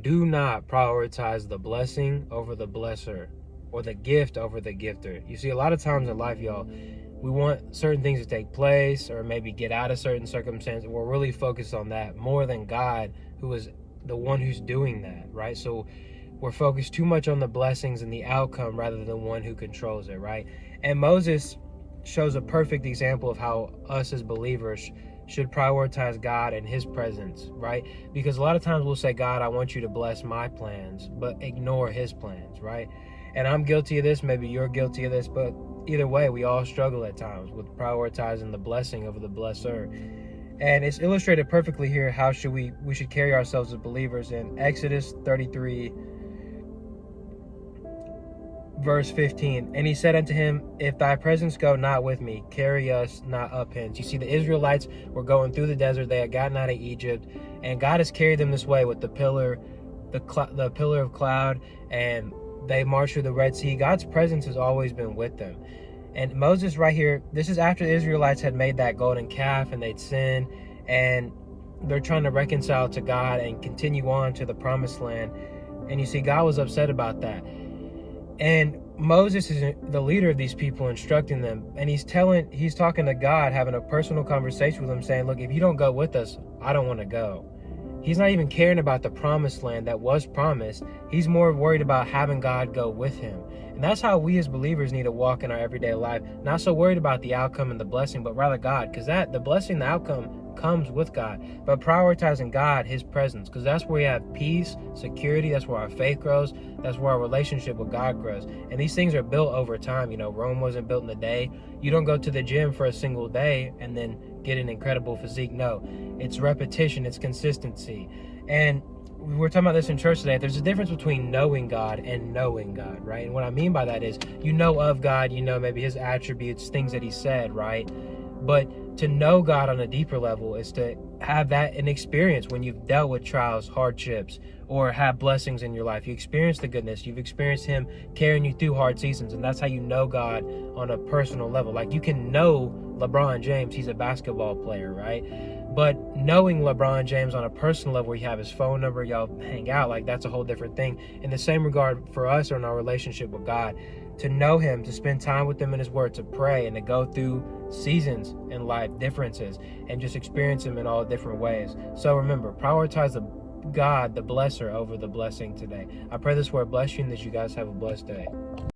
Do not prioritize the blessing over the blesser or the gift over the gifter. You see, a lot of times in life, y'all, we want certain things to take place or maybe get out of certain circumstances. We're really focused on that more than God, who is the one who's doing that, right? So we're focused too much on the blessings and the outcome rather than the one who controls it, right? And Moses shows a perfect example of how us as believers should prioritize God and his presence, right? Because a lot of times we'll say, God, I want you to bless my plans, but ignore his plans, right? And I'm guilty of this, maybe you're guilty of this, but either way, we all struggle at times with prioritizing the blessing over the blesser. And it's illustrated perfectly here how we should carry ourselves as believers in Exodus 33, verse 15. And he said unto him, if thy presence go not with me, carry us not up hence. You see, the Israelites were going through the desert. They had gotten out of Egypt, and God has carried them this way with the pillar of cloud, and they marched through the Red Sea. God's presence has always been with them. And Moses right here, this is after the Israelites had made that golden calf and they'd sinned, and they're trying to reconcile to God and continue on to the promised land. And you see, God was upset about that. And Moses is the leader of these people, instructing them. And he's talking to God, having a personal conversation with him, saying, look, if you don't go with us, I don't want to go. He's not even caring about the promised land that was promised. He's more worried about having God go with him. And that's how we as believers need to walk in our everyday life. Not so worried about the outcome and the blessing, but rather God. Because the blessing, the outcome comes with God. But prioritizing God, his presence. Because that's where we have peace, security. That's where our faith grows. That's where our relationship with God grows. And these things are built over time. You know, Rome wasn't built in a day. You don't go to the gym for a single day and then get an incredible physique. No, it's repetition, it's consistency. And we're talking about this in church today. There's a difference between knowing God and knowing God, right? And what I mean by that is, you know of God, you know maybe his attributes, things that he said, right? But to know God on a deeper level is to have that an experience when you've dealt with trials, hardships, or have blessings in your life. You experience the goodness. You've experienced him carrying you through hard seasons. And that's how you know God on a personal level. Like, you can know LeBron James, he's a basketball player, right? But knowing LeBron James on a personal level, where you have his phone number, y'all hang out, like, that's a whole different thing. In the same regard for us in our relationship with God, to know him, to spend time with him in his word, to pray, and to go through seasons in life, differences, and just experience him in all different ways. So remember, prioritize God, the blesser, over the blessing today. I pray this word bless you and that you guys have a blessed day.